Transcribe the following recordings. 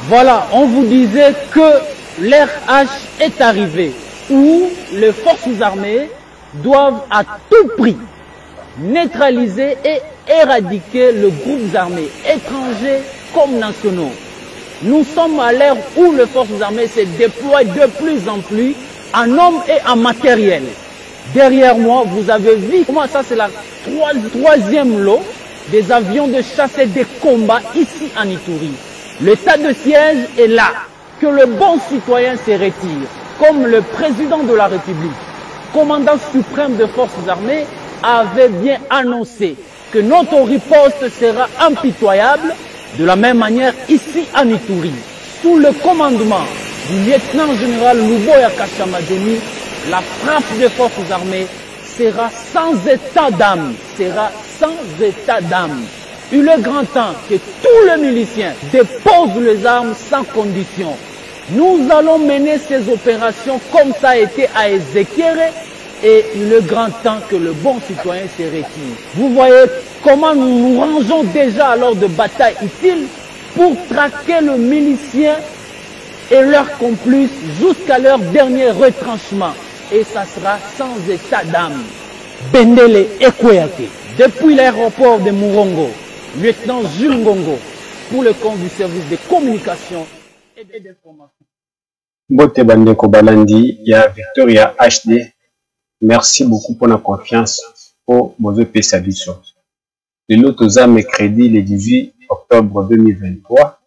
Voilà, on vous disait que l'ère H est arrivée, où les forces armées doivent à tout prix neutraliser et éradiquer les groupes armés, étrangers comme nationaux. Nous sommes à l'ère où les forces armées se déploient de plus en plus en hommes et en matériel. Derrière moi, vous avez vu comment ça, c'est la troisième lot des avions de chasse et de combat ici en Ituri. L'état de siège est là. Que le bon citoyen se retire, comme le président de la République, commandant suprême des forces armées, avait bien annoncé que notre riposte sera impitoyable. De la même manière, ici en Ituri, sous le commandement du lieutenant-général Luboya Kashamadjoni, la frappe des forces armées sera sans état d'âme, Il est grand temps que tous les miliciens déposent les armes sans condition. Nous allons mener ces opérations comme ça a été à Ezekere et il est grand temps que le bon citoyen se retire. Vous voyez comment nous nous rangeons déjà à l'heure de bataille utile pour traquer le milicien et leurs complices jusqu'à leur dernier retranchement. Et ça sera sans état d'âme. Bendele Ekweyate, depuis l'aéroport de Murongo, lieutenant Jules Ngongo, pour le compte du service de communication et d'information. Bote Bandeko Balandi, il y a Victoria HD. Merci beaucoup pour la confiance au Mozo Pesabiso. Le Lotoza mercredi le 18 octobre 2023.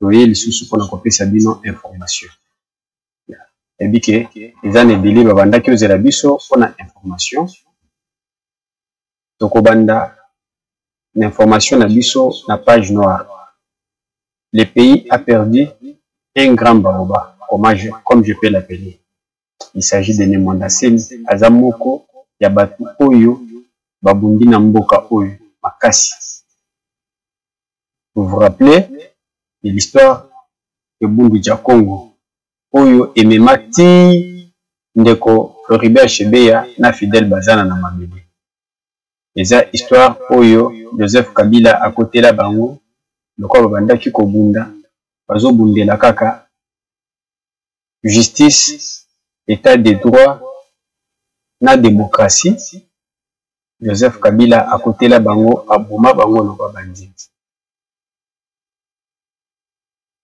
Vous voyez les sous pour la Sabino information. Et bien que les années délai babanda que vous avez biso pour la information. Donc banda l'information na biso na page noire. Le pays a perdu un grand baoba, comme je peux l'appeler. Il s'agit de Nemanda Seni, Azamoko, Yabatu Oyo, Babundi Namboka Oyo, Makasi. Vous vous rappelez de l'histoire de Bundu Djakongo, Oyo et Memati, Ndeko, Floribert Chebeya, na Fidel Bazana na Mabele. Et ça, histoire Oyo, Joseph Kabila à côté la bango, le quoi Babanda Kiko Bunda, Bazo Bunde la Kaka, justice, état de droit, na démocratie, Joseph Kabila à côté la bango, Abouma bango no babandi.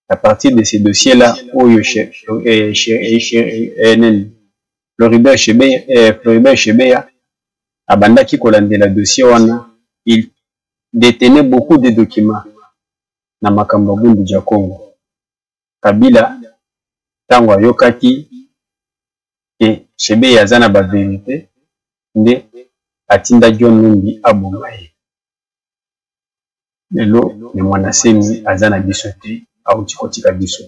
À partir de ces dossiers-là, Oyo Floribert Chebeya, Abanda qui colande la dossier wana, il détenait beaucoup de documents na makambo Bundu Djakongo. Kabila tango yokaki et Chebeya zana ba vérité nde atinda John Numbi abongaye. Lelo le mwana Seni azana bisote au tikotika biso.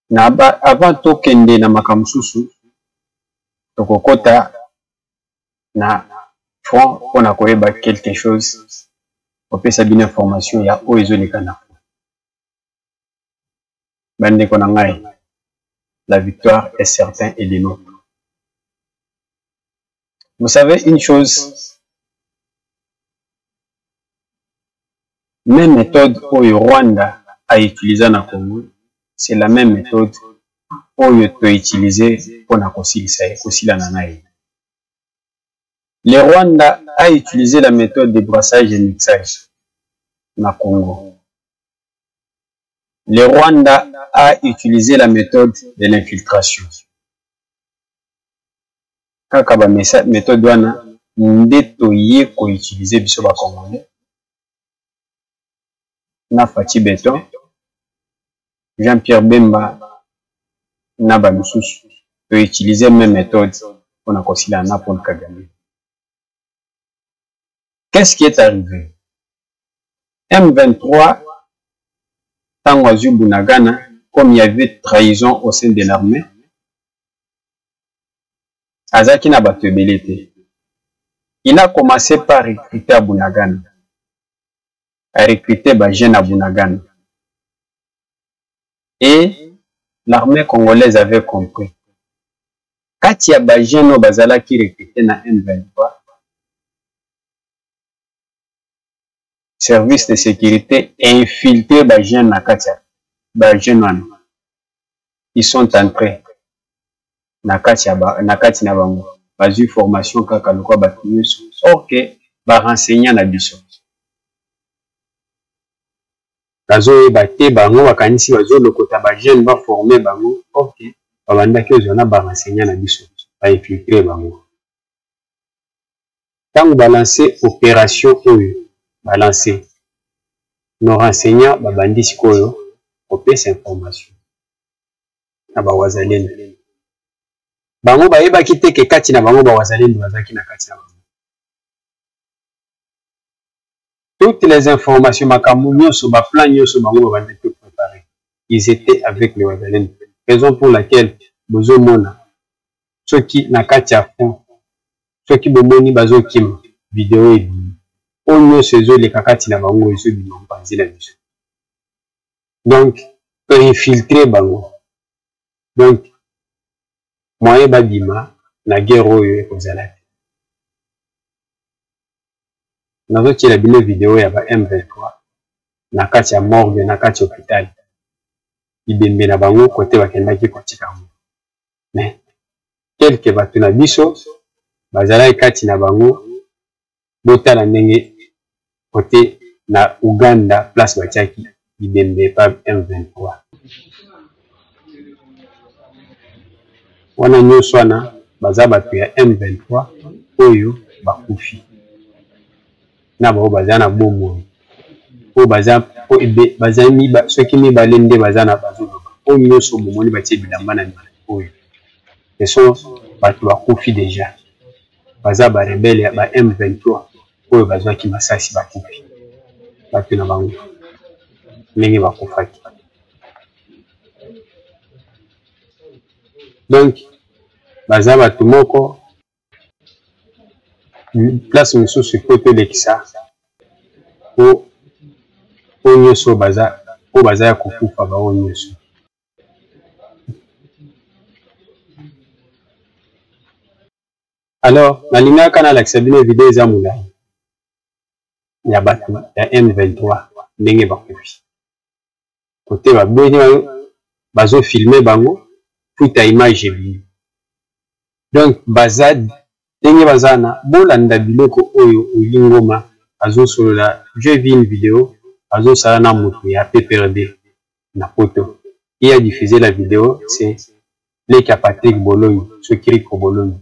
Na avant tokende na makamsusu tokokota na front on a koyeba quelque chose on peut savoir une information ya oizo le kana bande konangai la victoire est certaine et de nôtres. Vous savez une chose, même méthode au Rwanda a utilisé na Congo, c'est la même méthode oyo to utiliser pour na kosila na nai. Le Rwanda a utilisé la méthode de brassage et mixage na Congo. Le Rwanda a utilisé la méthode de l'infiltration. Kaka ba méthode wana ndeto ye ko utiliser biso ba Congolais. Na Fati Beton, Jean-Pierre Bemba, na ba mususu peut utiliser même méthode pour na kosila na Paul Kagame. Qu'est-ce qui est arrivé? M23 Tangwazu Bunagana, comme il y avait trahison au sein de l'armée, Azaki n'a pas belete. Il a commencé par recruter à Bunagana, à recruter Bajen à Bunagana. Et l'armée congolaise avait compris. Quand il y a Bajen au Bazala qui recrutait na M23, service de sécurité infiltré ba jeune na katia ba jeune wana. Ils sont entrés na katia na bango bazui formation kaka lokwa batu nyonso ok ba renseigner na biso bazo te bango bakanisi bazo lokota ba jeune ba former bango ok babandaki ozona ba renseigner na biso ba infiltrer bango. Tant balancer opération oyo balancer nos renseignants babandi sikoyo opesa information na ba wazalendo bango bayebaki te ke kati na bango ba wazalendo bazaki na kati na bango. Toutes les informations makambo nyonso ba plan nyonso bango babandi te préparer. Ils étaient avec les wazalendo, raison pour laquelle bozo mona ceux qui na kati ya fond ceux qui bomoni bazo kim vidéo et on se zo les kakati na bango ezo bino panzi la biso. Donc infiltrer bango. Donc moyen babima na guerre oyo ekozala te. Nazo tila bino vidéo ya ba M23 na kati ya morgue na kati ya hôpital. Ibembe na bango kote bakendaki kotika ngo. Mais quelque batu na biso bazala kati na bango botala ndenge kote na Uganda place batiaki Ibembe pa M23. Wana nyonso wana baza batu ya M23 oyo bakufi na bao baza na bomo o baza o ebe baza miba soki mibale nde baza na bazo o nyonso bomoni batie bilamba na oyo eso batu bakufi déjà baza ba rebelle ya ba M23 oyo bazwaki masasi bakufi batu na bango ndenge bakufaki. Donc baza batu moko place mosusu kote lekisa o nyonso baza o baza ya kokufa ba o nyonso. Alors nalingaka na lakisa bino video za mulai ya batu ya M23 ndenge bakufi kote babweni bazo filmer bango futa image bi. Donc baza ndenge bazana bolanda biloko oyo olingoma azosolola. J'ai vu une vidéo azosala na mutu ya PPRD na poto. Il a diffusé la vidéo, c'est les Patrick Bologne, ce Kiriko Bologne.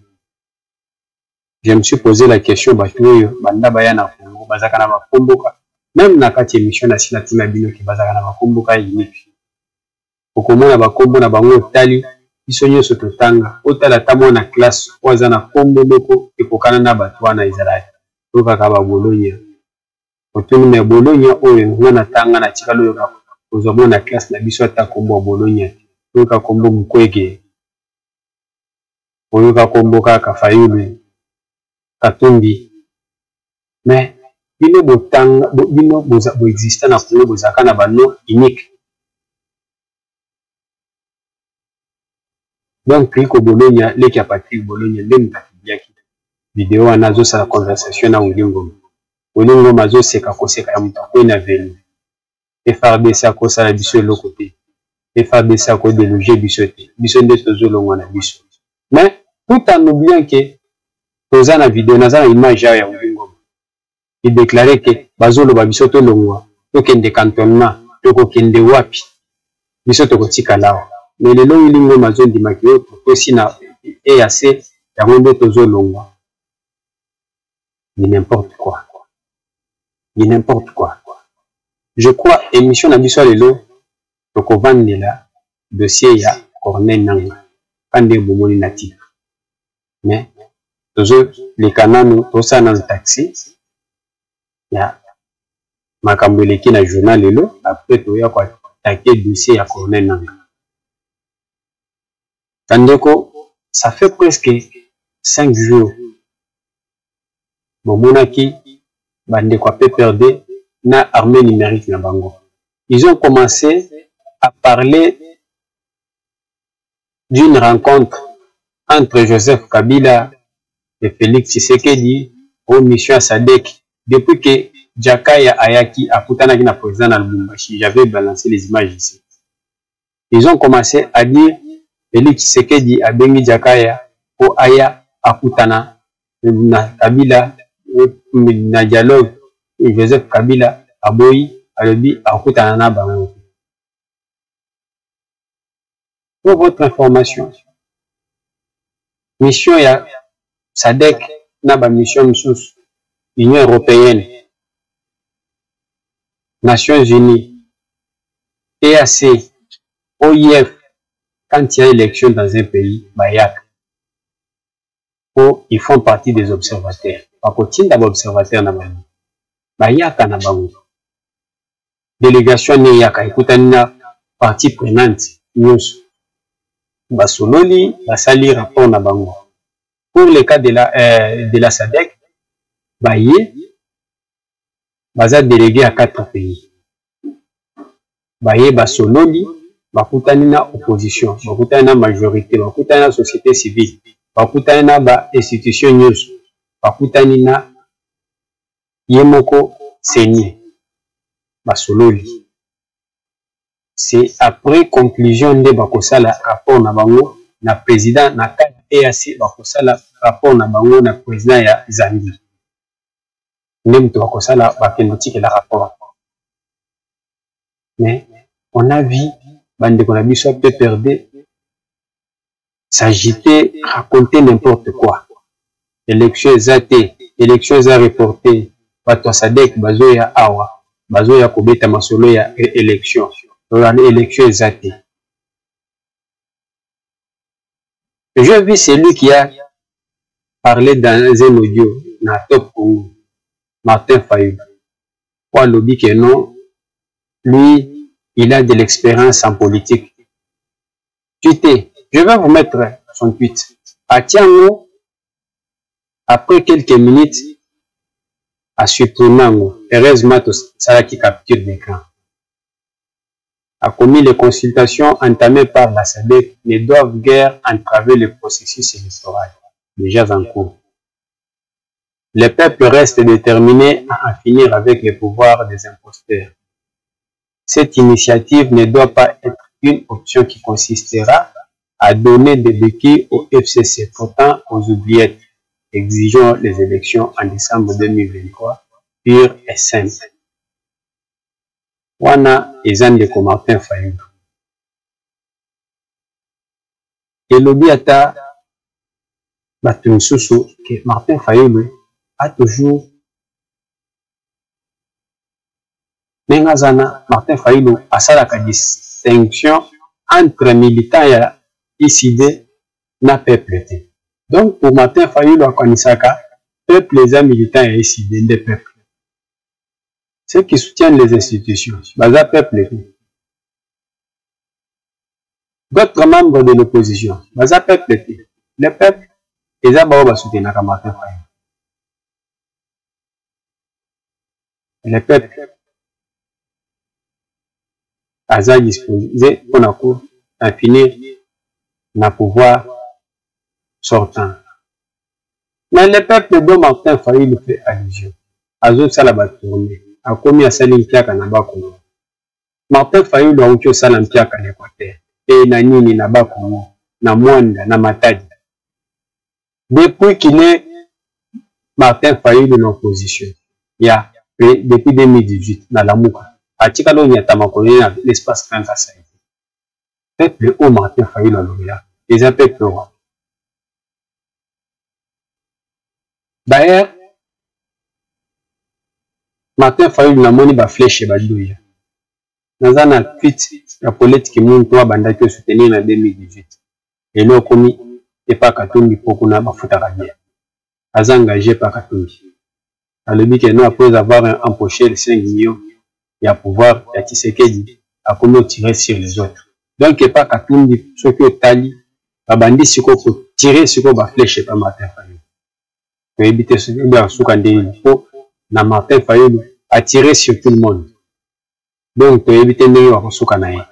Je me suis posé la question batuyo banda baya na Congo bazaka na bakomboka même na kati émission na sinatina bino ki bazaka na bakomboka unique. Okomona bakombo na bango tali biso nyonso totanga otala tamo na classe oza na kombo moko ekokana na bato wana Israël okaka ba Bologna otuni me Bologna oyo ngana tanga na tikalo yo ozomona na classe na biso ata kombo Bologna oka kombo Mukwege oyoka kombo kaka Fayulu Katumbi. Mais bino botanga bino bo existe na Congo bozaka na bano unique. Donc Kiriko Bologne leki ya Patrick Bologne ndenge takibiaki vidéo anazo sa conversation na Olingo mazo seka koseka ya mutako na velu FRDC ko sala biso loko te FRDC ko déloger biso te biso nde tozolongwa na biso. Mais tout en oubliant que toza na vidéo na za image ya Olingo il déclarait que bazolo ba biso to longwa to kende cantonnement to ko kende wapi biso to ko tika lao. Mais le long il ngoma zondi makio aussi na EAC ya monde tozo longwa ni n'importe quoi. Ni n'importe quoi. Je crois émission na biso lelo to ko vandela dossier ya Corneille Nangaa kande bomoni na titre. Mais tozo les kananu to sa na taxi ya makambo eleki na journal lelo après to ya kwa attaquer dossier ya Corneille Nangaa. Tandeko, ça fait presque 5 jours. Bomonaki, bande kwa PPRD, na armée numérique na bango. Ils ont commencé à parler d'une rencontre entre Joseph Kabila et Félix Tshisekedi aux missions à SADC. Depuis que Jakaya Ayaki a Poutanaki na président à Lubumbashi. J'avais balancé les images ici. Ils ont commencé à dire Félix Tshisekedi a bengi Jakaya pour Aya à Poutana na Kabila na dialogue et Joseph Kabila a Boyi a Lebi à Poutana na Bango. Pour votre information, mission ya SADC na ba mission sous Union européenne, Nations Unies, EAC, OIF, quand il y a élection dans un pays, Bayak, ils font partie des observateurs. Pakotine d'abord observateur na Bango. Bayaka na Bango. Délégation ne yaka ekutana partie prenante nyonso. Basololi basali rapport na Bango. Pour le cas de la SADC, Baye baza délégué à 4 pays. Baye basololi bakutani na opposition, bakutani na majorité, bakutani na société civile, bakutani na ba institution nyonso, bakutani na yemoko seni basololi. C'est après conclusion de bakosala rapport na Bango na président na EAC bakosala rapport na Bango na président ya Zambie. Même tu bakosala bakendotike la rapport. Mais on a vu bande qu'on a vu soit peu perdre, s'agiter, raconter n'importe quoi. Élection exatée, élection est reportée, Pato Sadek bazoya awa, bazoya kobeta masolo ya élection. Élection exatée. Je vis celui qui a parlé dans un audio, na Top Congo, Martin Fayulu. Pour le dit que non, lui, il a de l'expérience en politique. Tweeté, je vais vous mettre son tweet. À Tiango, après quelques minutes, à Suprimango, heureusement, ça qui capture l'écran. A commis les consultations entamées par la SADC ne doivent guère entraver le processus électoral, déjà en cours. Le peuple reste déterminé à en finir avec les pouvoirs des imposteurs. Cette initiative ne doit pas être une option qui consistera à donner des béquilles au FCC, pourtant aux oubliettes. Exigeons les élections en décembre 2023, pure et simple. Wana ezandeko Martin Fayulu. Elobi ata bato misusu que Martin Fayulu a toujours Nengazana. Martin Fayulu asalaka distinction entre militants ya ICD na peuple te. Donc pour Martin Fayulu akonisaka peuple les militants ya ICD des peuples. Ceux qui soutiennent les institutions, baza peuple. D'autres membres de l'opposition, baza peuple. Le peuple, ils ont soutenu Martin Fayulu. Le peuple a disposé pour finir na pouvoir sortant. Mais le peuple dont Martin Fayulu fait allusion, Azo Salaba tourné. A commis à Salimpiaka na Bakongo. Martin Fayulu a oucho Salimpiaka na Équateur. Et na nini na Bakongo, na Mwanda, na Matadi. Depuis qu'il est Martin Fayulu dans l'opposition, il y a depuis 2018, dans la Mouka, à Tikalo Nyatamakone, dans l'espace Kankasa. Peuple au Martin Fayulu à l'Oria, les appels roi. D'ailleurs, Martin Fayulu na moni ba flèche ba douya. Naza na tweet ya politique muntu abandaki ko soutenir na 2018. Et là komi et pas Katumbi pokuna ba futaka bien. Aza engagé par Katumbi. Alobi que non après avoir empoché les 5 millions, il y a pouvoir ya Tshisekedi a comment tirer sur les autres. Donc et pas Katumbi ce que tali abandi siko ko tirer sur ba flèche pas Martin Fayulu. Pour éviter ce que soukande faut na Martin Fayulu a tiré sur tout le monde. Donc, pour éviter de voir ce qu'on a.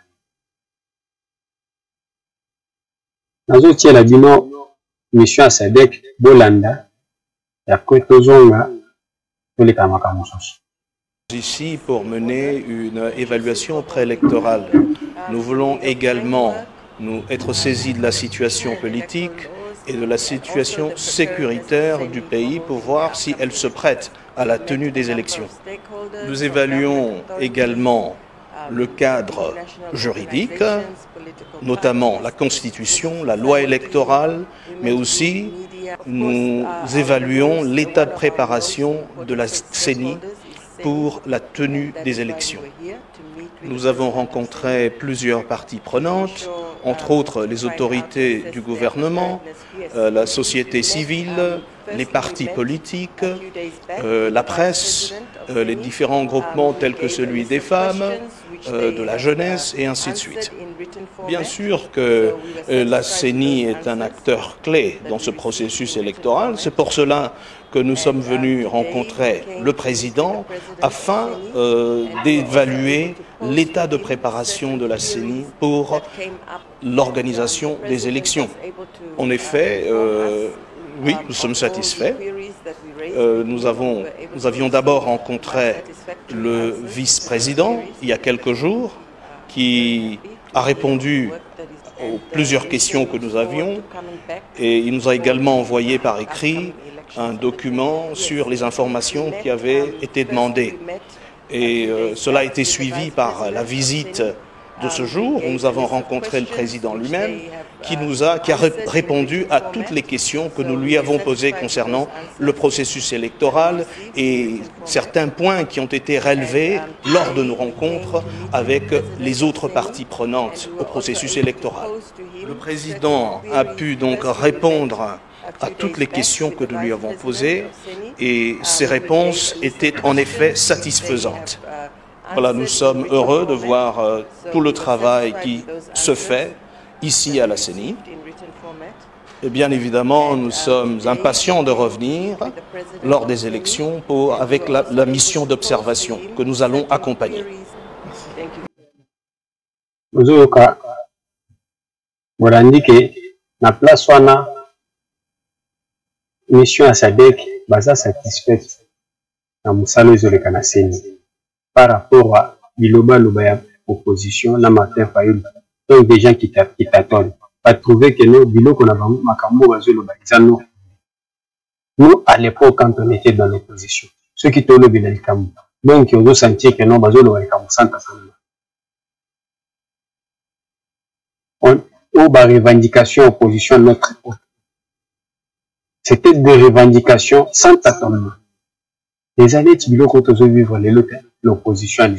Dans un tiers, la dino, mission à SADC, Bolanda, ya kweto zonga, tous les kamakamosos. Ici pour mener une évaluation préélectorale. Nous voulons également nous être saisis de la situation politique et de la situation sécuritaire du pays pour voir si elle se prête à la tenue des élections. Nous évaluons également le cadre juridique, notamment la Constitution, la loi électorale, mais aussi nous évaluons l'état de préparation de la CENI pour la tenue des élections. Nous avons rencontré plusieurs parties prenantes, entre autres les autorités du gouvernement, la société civile, les partis politiques, la presse, les différents groupements tels que celui des femmes, de la jeunesse et ainsi de suite. Bien sûr que la CENI est un acteur clé dans ce processus électoral. C'est pour cela que nous sommes venus rencontrer le président afin d'évaluer l'état de préparation de la CENI pour l'organisation des élections. En effet, oui, nous sommes satisfaits. Nous avions d'abord rencontré le vice-président il y a quelques jours qui a répondu aux plusieurs questions que nous avions et il nous a également envoyé par écrit un document sur les informations qui avaient été demandées. Et cela a été suivi par la visite de ce jour où nous avons rencontré le président lui-même qui a répondu à toutes les questions que nous lui avons posées concernant le processus électoral et certains points qui ont été relevés lors de nos rencontres avec les autres parties prenantes au processus électoral. Le président a pu donc répondre à toutes les questions que nous lui avons posées et ses réponses étaient en effet satisfaisantes. Voilà, nous sommes heureux de voir tout le travail qui se fait ici à la CENI. Et bien évidemment, nous sommes impatients de revenir lors des élections avec la mission d'observation que nous allons accompagner. Mission à SADC baza satisfaite na musalo ezoleka na CENI par rapport à biloba loba ya opposition na Martin Fayulu. Donc des gens qui t'attendent va trouver que nous biloko na makambo bazoloba ezano. Nous à l'époque quand on était dans l'opposition ceux qui tolo bila likambo donc on doit sentir que non bazoloba likambo santa sana. On ba revendication opposition notre c'était des revendications sans tâtonnement. Les années qui ont vivre l'opposition.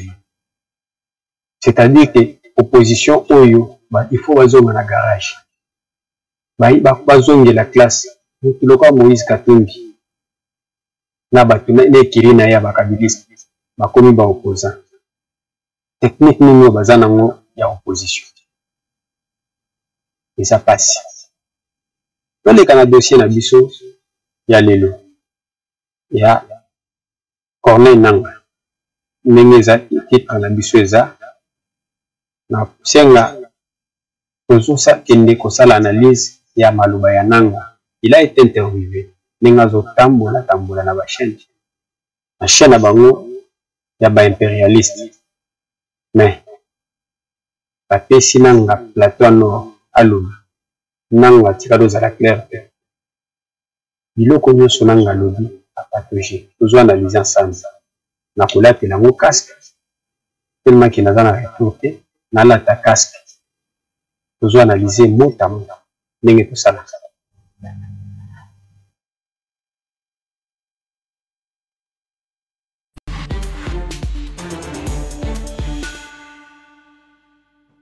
C'est-à-dire que l'opposition, il faut aller dans la garage. Il faut aller la classe. Il faut aller Moïse Katumbi. Il faut aller Kirina ya bakabiliste. Il faut aller opposant. Technique, nous avons opposition. Et ça passe. Dans les dossiers na biso, il y a Lelo, il y a Corneille Nanga, Nengeza titre na biso eza na senga tozosa kende kosala analyse ya maloba ya Nanga. Il a été interviewé nenga zo tambola na ba chaîne na bango ya ba impérialiste mais bapesi Nanga plateau nord aloba Nanga tikado za la clarté. Biloko nyonso Nanga lobi a patauger. Tozo analyser ensemble. Na kolate na mo casque. Tellement qu'il n'a pas retourné. Na la ta casque. Tozo analyser mot à mot. Ndenge to sala.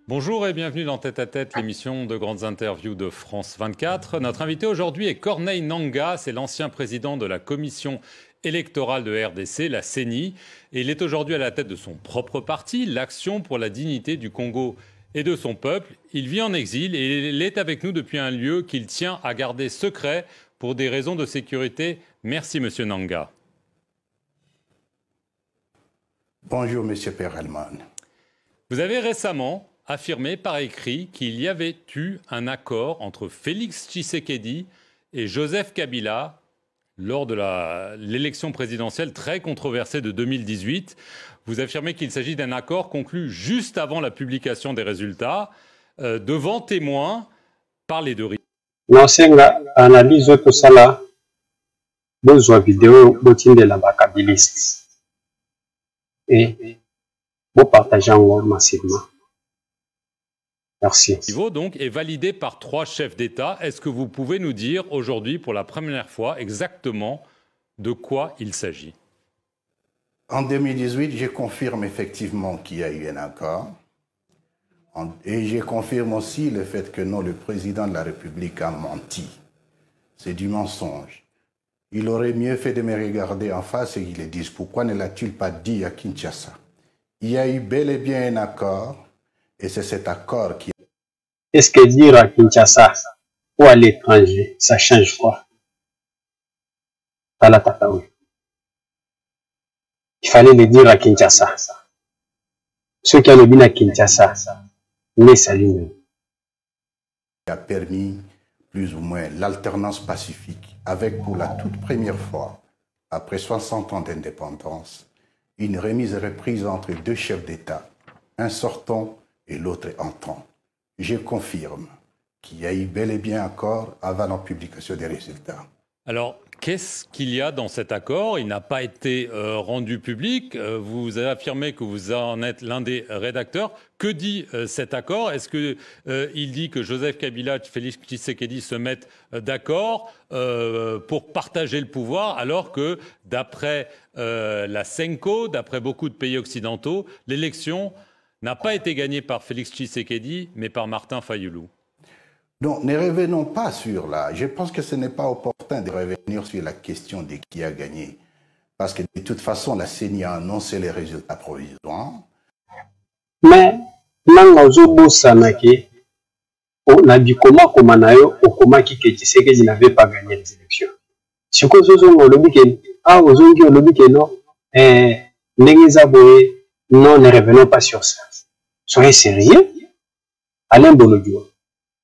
Bonjour et bienvenue dans Tête à Tête, l'émission de grandes interviews de France 24. Notre invité aujourd'hui est Corneille Nanga, c'est l'ancien président de la commission électorale de RDC, la CENI. Et il est aujourd'hui à la tête de son propre parti, l'Action pour la dignité du Congo et de son peuple. Il vit en exil et il est avec nous depuis un lieu qu'il tient à garder secret pour des raisons de sécurité. Merci Monsieur Nanga. Bonjour Monsieur Perelman. Vous avez récemment affirmé par écrit qu'il y avait eu un accord entre Félix Tshisekedi et Joseph Kabila lors de l'élection présidentielle très controversée de 2018. Vous affirmez qu'il s'agit d'un accord conclu juste avant la publication des résultats, devant témoins par les deux rives. Nosenga analyse tout ça là. Besoin vidéo, botin de la bacabiliste. Et vous partagez massivement. Merci. Niveau donc est validé par 3 chefs d'État. Est-ce que vous pouvez nous dire aujourd'hui, pour la première fois, exactement de quoi il s'agit? En 2018, je confirme effectivement qu'il y a eu un accord. Et je confirme aussi le fait que non, le président de la République a menti. C'est du mensonge. Il aurait mieux fait de me regarder en face et qu'il le dise. Pourquoi ne l'a-t-il pas dit à Kinshasa? Il y a eu bel et bien un accord, et c'est cet accord qui... Est-ce que dire à Kinshasa ou à l'étranger, ça change quoi? Il fallait le dire à Kinshasa. Ceux qui ont le bien à Kinshasa, mais salut. a permis plus ou moins l'alternance pacifique, avec pour la toute première fois, après 60 ans d'indépendance, une remise et reprise entre 2 chefs d'État, un sortant et l'autre entrant. Je confirme qu'il y a eu bel et bien accord avant la publication des résultats. Alors, qu'est-ce qu'il y a dans cet accord? Il n'a pas été rendu public. Vous avez affirmé que vous en êtes l'un des rédacteurs. Que dit cet accord? Est-ce qu'il dit que Joseph Kabila et Félix Tshisekedi se mettent d'accord pour partager le pouvoir, alors que, d'après la CENCO, d'après beaucoup de pays occidentaux, l'élection n'a pas été gagnée par Félix Tshisekedi, mais par Martin Fayulu? Donc, ne revenons pas sur là. Je pense que ce n'est pas opportun de revenir sur la question de qui a gagné. Parce que de toute façon, la CENI a annoncé les résultats provisoires. Mais, on a dit comment qui Tshisekedi n'avait pas gagné les élections. Si vous non, ne revenons pas sur ça. Soyez sérieux. Alain Bonodio.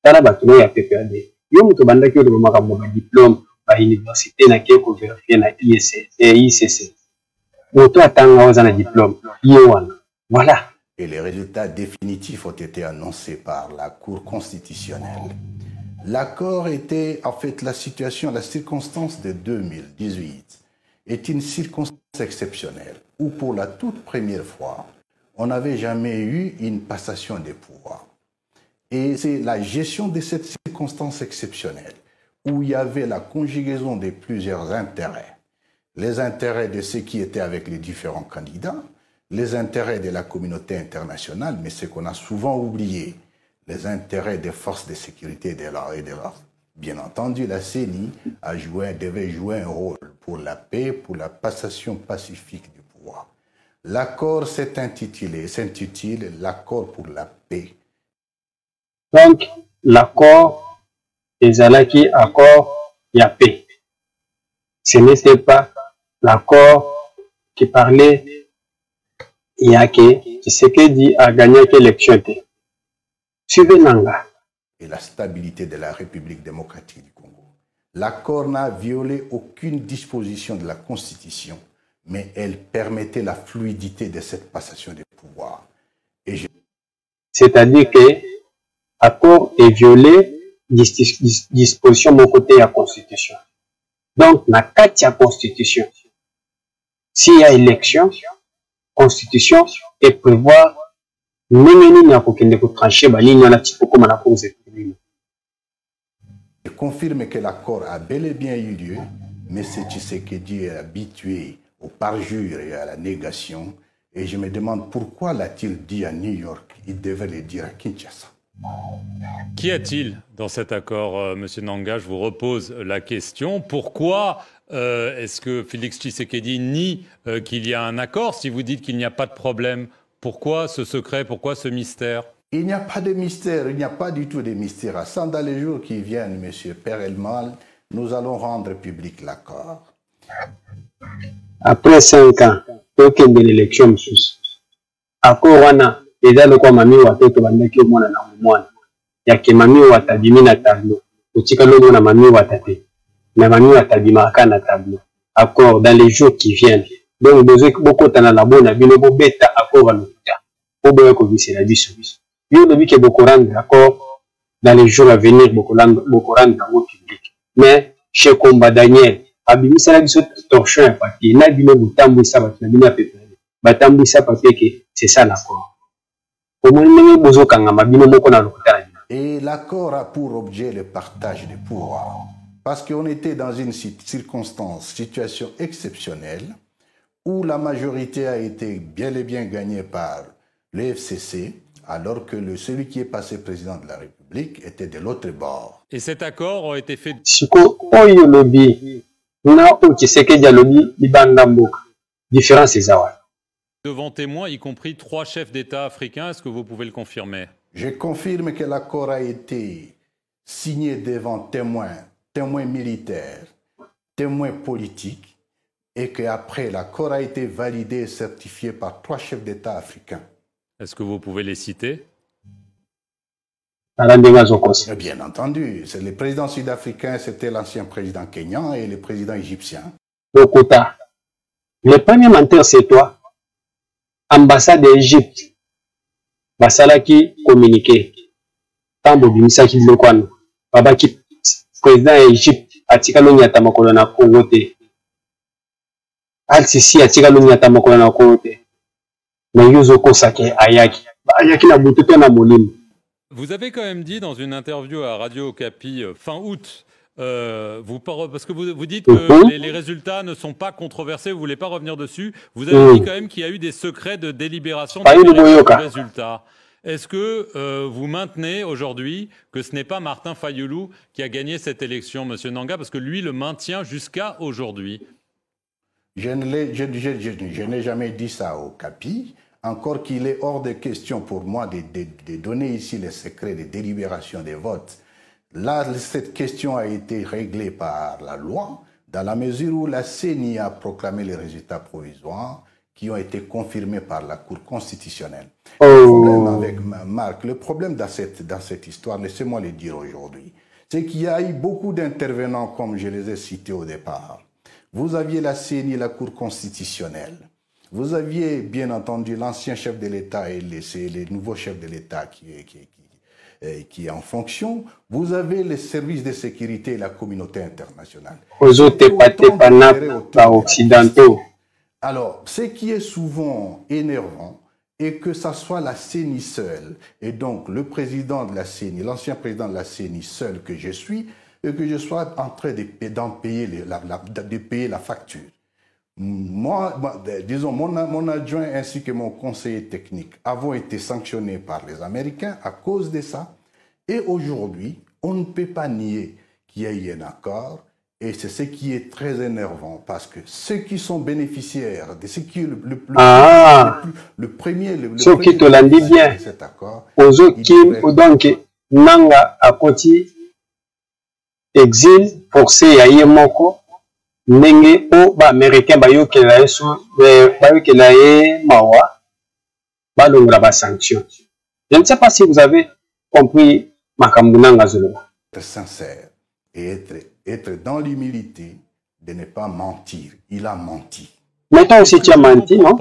Tala batuno ya PPAD. Yo muto banda ki o makambo ba diplôme ba université na ki ko vérifier na ICC. Muto atanga ozana diplôme. Voilà. Et les résultats définitifs ont été annoncés par la Cour constitutionnelle. L'accord était, en fait, la circonstance de 2018 est une circonstance exceptionnelle où, pour la toute première fois, on n'avait jamais eu une passation des pouvoirs. Et c'est la gestion de cette circonstance exceptionnelle où il y avait la conjugaison de plusieurs intérêts. Les intérêts de ceux qui étaient avec les différents candidats, les intérêts de la communauté internationale, mais ce qu'on a souvent oublié, les intérêts des forces de sécurité et de l'ordre. Bien entendu, la CENI devait jouer un rôle pour la paix, pour la passation pacifique du pouvoir. L'accord s'intitule l'accord pour la paix. Donc, l'accord ezalaki accord ya paix. Ce n'était pas l'accord qui parlait Yake Tshisekedi a gagné l'élection. Suivez Nanga. Et la stabilité de la République démocratique du Congo. L'accord n'a violé aucune disposition de la Constitution, mais elle permettait la fluidité de cette passation de pouvoir. C'est-à-dire que l'accord est violé disposition de mon côté de la Constitution. Donc, na kati ya Constitution, s'il y a élection, Constitution et prévoir je confirme que l'accord a bel et bien eu lieu, mais c'est Tshisekedi est habitué au parjure et à la négation. Et je me demande pourquoi l'a-t-il dit à New York? Il devait le dire à Kinshasa. Qu'y a-t-il dans cet accord, Monsieur Nanga? Je vous repose la question. Pourquoi est-ce que Félix Tshisekedi nie qu'il y a un accord si vous dites qu'il n'y a pas de problème? Pourquoi ce secret? Pourquoi ce mystère? Il n'y a pas de mystère, il n'y a pas du tout de mystère. Dans les jours qui viennent, Monsieur Perelman, nous allons rendre public l'accord. Après 5 ans, aucune de l'élection, accord wana eza lokwa mami watoto bandaki omona na mwana yake mami watabimi na tableau otika lomo na mami watate mais manu atabimaka na tableau. Accord dans les jours qui viennent. Donc, beaucoup de la bonne bino beta accord à l'hôpital. Pour bien que vous la biso. Yo le que beaucoup rendre accord dans les jours à venir, beaucoup rendre dans le public. Mais chez Combat Daniel, abimisa la biso torchon un papier. Na bino butambu sa ba na bino papier. Batambu sa papier que c'est ça l'accord. Et l'accord a pour objet le partage des pouvoirs. Parce qu'on était dans une situation exceptionnelle où la majorité a été bien et bien gagnée par le FCC, alors que celui qui est passé président de la République était de l'autre bord. Et cet accord a été fait... devant témoins, y compris 3 chefs d'État africains. Est-ce que vous pouvez le confirmer? Je confirme que l'accord a été signé devant témoins militaires, témoins politiques, et qu'après, l'accord a été validé et certifié par 3 chefs d'État africains. Est-ce que vous pouvez les citer? Bien entendu, c'est le président sud-africain, c'était l'ancien président kenyan et le président égyptien. Le premier menteur, c'est toi. Ambassade d'Égypte. Basalaki communiqué. Tambo bimisaki bilokwana. Babaki président Égypte atikalo nyata makolo na Congo te. Al-Sisi atikalo nyata makolo na Congo te. Na yuzo kosake ayaki. Ayaki na bututo na molimo. Vous avez quand même dit dans une interview à Radio Okapi fin août, parce que vous dites que les résultats ne sont pas controversés, vous ne voulez pas revenir dessus, vous avez dit quand même qu'il y a eu des secrets de délibération de résultats. Est-ce que vous maintenez aujourd'hui que ce n'est pas Martin Fayulu qui a gagné cette élection, M. Nanga, parce que lui le maintient jusqu'à aujourd'hui? Je n'ai jamais dit ça au Okapi. Encore qu'il est hors de question pour moi de donner ici les secrets de délibération des votes. Là, cette question a été réglée par la loi, dans la mesure où la CENI a proclamé les résultats provisoires qui ont été confirmés par la Cour constitutionnelle. Le problème avec Marc, le problème dans cette histoire, laissez-moi le dire aujourd'hui, c'est qu'il y a eu beaucoup d'intervenants, comme je les ai cités au départ. Vous aviez la CENI, la Cour constitutionnelle. Vous aviez bien entendu l'ancien chef de l'État et les nouveaux chefs de l'État qui est en fonction. Vous avez les services de sécurité et la communauté internationale. Alors, ce qui est souvent énervant est que ça soit la CENI seule, et donc le président de la CENI, l'ancien président de la CENI seul que je suis, et que je sois en train de payer la facture. Disons, mon adjoint ainsi que mon conseiller technique avons été sanctionnés par les Américains à cause de ça. Et aujourd'hui, on ne peut pas nier qu'il y a eu un accord. Et c'est ce qui est très énervant parce que ceux qui sont bénéficiaires de ce qui est le premier de cet accord, donc Nanga a continué exil forcé à Yemoko. Nenge o ba américain ba yokela mawa ba longra ba sanction. Je ne sais pas si vous avez compris Makambunanga Zolo. Être sincère et être dans l'humilité de ne pas mentir. Il a menti. Maintenant aussi tu as menti, non?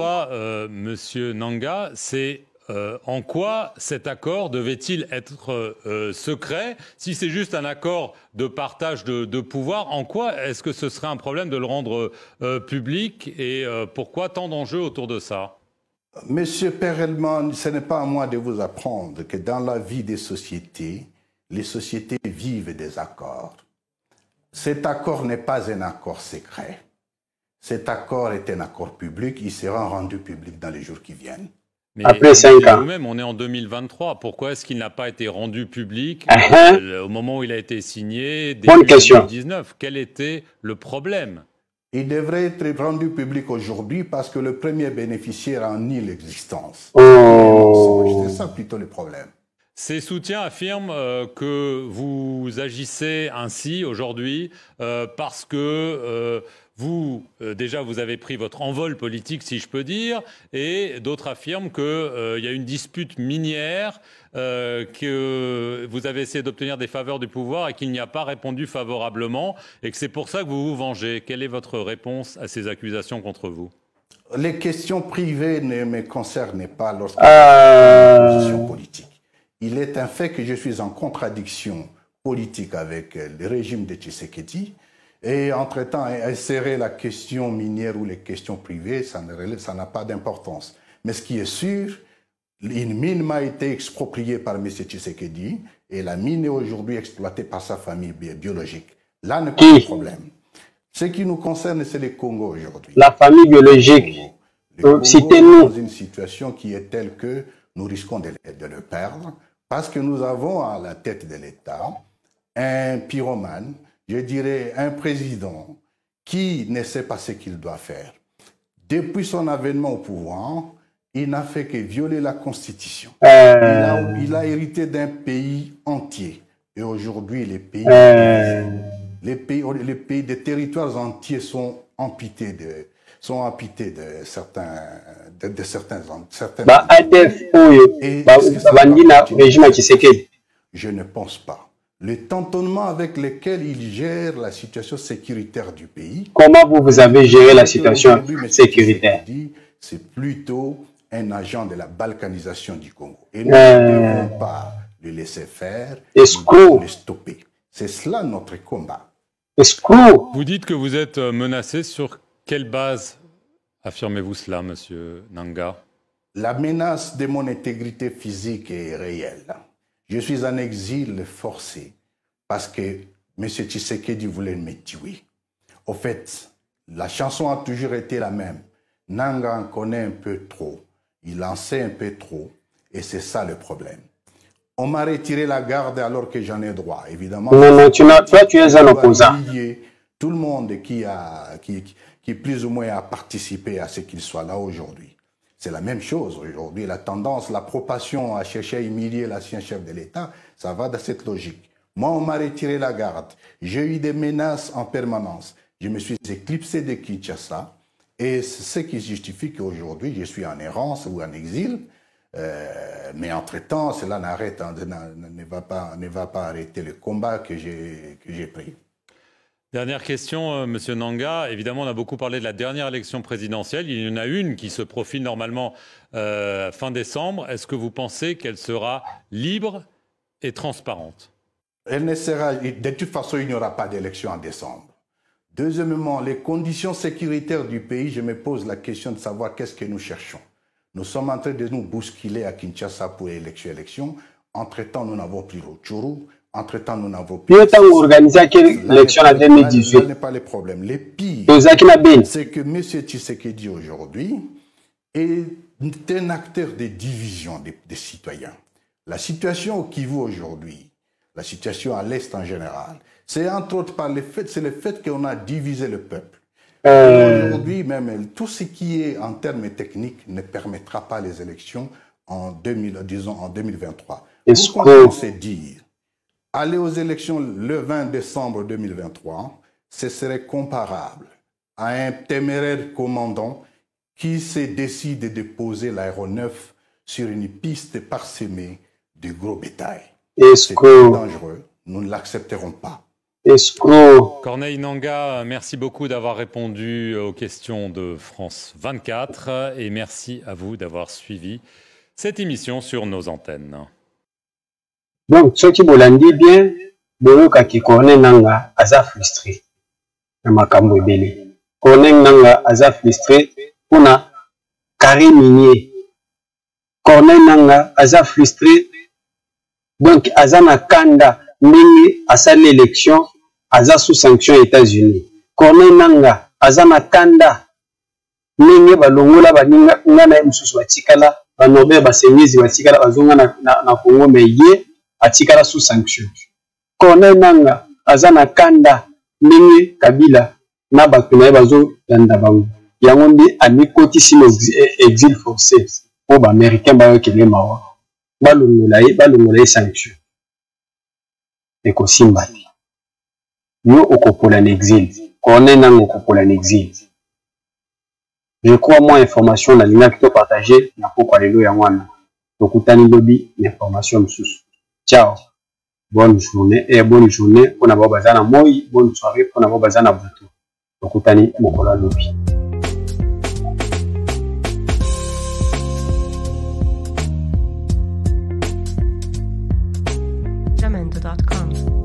Monsieur Nanga, c'est en quoi cet accord devait-il être secret? Si c'est juste un accord de partage de pouvoir, en quoi est-ce que ce serait un problème de le rendre public et pourquoi tant d'enjeux autour de ça? Monsieur Perelman, ce n'est pas à moi de vous apprendre que dans la vie des sociétés, les sociétés vivent des accords. Cet accord n'est pas un accord secret. Cet accord est un accord public. Il sera rendu public dans les jours qui viennent. Mais après 5 ans. Nous-mêmes, on est en 2023. Pourquoi est-ce qu'il n'a pas été rendu public au moment où il a été signé, début 2019? Quel était le problème? Il devrait être rendu public aujourd'hui parce que le premier bénéficiaire en nie l'existence. C'est ça plutôt le problème. Ces soutiens affirment que vous agissez ainsi aujourd'hui parce que vous, déjà, vous avez pris votre envol politique, si je peux dire, et d'autres affirment qu'il y a une dispute minière, que vous avez essayé d'obtenir des faveurs du pouvoir et qu'il n'y a pas répondu favorablement, et que c'est pour ça que vous vous vengez. Quelle est votre réponse à ces accusations contre vous? Les questions privées ne me concernent pas lorsque je suis en position politique. Il est un fait que je suis en contradiction politique avec le régime de Tshisekedi. Et entre-temps, insérer la question minière ou les questions privées, ça n'a pas d'importance. Mais ce qui est sûr, une mine m'a été expropriée par M. Tshisekedi et la mine est aujourd'hui exploitée par sa famille biologique. Là n'est pas de problème. Ce qui nous concerne, c'est le Congo aujourd'hui. La famille biologique. Le Congo est dans une situation qui est telle que nous risquons de le perdre parce que nous avons à la tête de l'État un pyromane, je dirais un président qui ne sait pas ce qu'il doit faire. Depuis son avènement au pouvoir, il n'a fait que violer la Constitution. Il a hérité d'un pays entier. Et aujourd'hui, les territoires entiers sont amputés de certains. Je ne pense pas. Le tâtonnement avec lequel il gère la situation sécuritaire du pays. Comment vous avez géré la situation sécuritaire? C'est plutôt un agent de la balkanisation du Congo. Et nous ne devons pas le laisser faire, nous devons le stopper. C'est cela notre combat. Vous dites que vous êtes menacé. Sur quelle base affirmez-vous cela, monsieur Nanga? La menace de mon intégrité physique est réelle. Je suis en exil forcé parce que M. Tshisekedi voulait me tuer. Au fait, la chanson a toujours été la même. Nanga en connaît un peu trop. Il en sait un peu trop. Et c'est ça le problème. On m'a retiré la garde alors que j'en ai droit. Évidemment, non, toi, tu es un opposant. Tout le monde qui plus ou moins a participé à ce qu'il soit là aujourd'hui. C'est la même chose aujourd'hui. La tendance, la propension à chercher à humilier l'ancien chef de l'État, ça va dans cette logique. Moi, on m'a retiré la garde. J'ai eu des menaces en permanence. Je me suis éclipsé de Kinshasa. Et c'est ce qui justifie qu'aujourd'hui, je suis en errance ou en exil. Mais entre-temps, cela ne va pas arrêter le combat que j'ai pris. Dernière question, monsieur Nanga. Évidemment, on a beaucoup parlé de la dernière élection présidentielle. Il y en a une qui se profile normalement fin décembre. Est-ce que vous pensez qu'elle sera libre et transparente? Elle ne sera... De toute façon, il n'y aura pas d'élection en décembre. Deuxièmement, les conditions sécuritaires du pays, je me pose la question de savoir qu'est-ce que nous cherchons. Nous sommes en train de nous bousculer à Kinshasa pour l'élection. Entre-temps, nous n'avons plus Rutshuru. Entre-temps, nous n'avons plus... organisé l'élection en 2018. Ce n'est pas le problème. Le pire, c'est que M. Tshisekedi aujourd'hui est un acteur de division des citoyens. La situation au Kivu aujourd'hui, la situation à l'Est en général, c'est entre autres par le fait qu'on a divisé le peuple. Aujourd'hui, même tout ce qui est en termes techniques ne permettra pas les élections en 2023. Pourquoi on sait dire aller aux élections le 20 décembre 2023, ce serait comparable à un téméraire commandant qui se décide de poser l'aéronef sur une piste parsemée de gros bétail. C'est dangereux, nous ne l'accepterons pas. Corneille Nanga, merci beaucoup d'avoir répondu aux questions de France 24 et merci à vous d'avoir suivi cette émission sur nos antennes. Donc, ceux qui bolandi bien, boyoka ki Corneille Nanga aza frustré. Na makambo ebele. Corneille Nanga aza frustré pona carré minier. Corneille Nanga aza frustré. Donc, aza na kanda ndenge asali l'élection, aza sous sanction États-Unis. Corneille Nanga aza na kanda ndenge balongola baninga ngana mususu batikala, banobe basengizi batikala bazonga na Congo meye atikala sous sanction. Corneille Nanga aza na kanda ndenge Kabila na bato na ye bazo landa bango. Yango nde amikotisi exil forcé po ba américain bayokele mawa. Balongola ye sanction. Ekosimba te. Yo okopola na exil. Corneille Nangaa kokola en exil. Je crois moi information na linga kito partager na poko lelo ya wana. Tokutani lobi information msusu. Ciao. Bonne journée et bonne journée pour n'avoir bazana moi, bonne soirée pour n'avoir bazana butu. Tokutani mokola lobi. Jamendo.com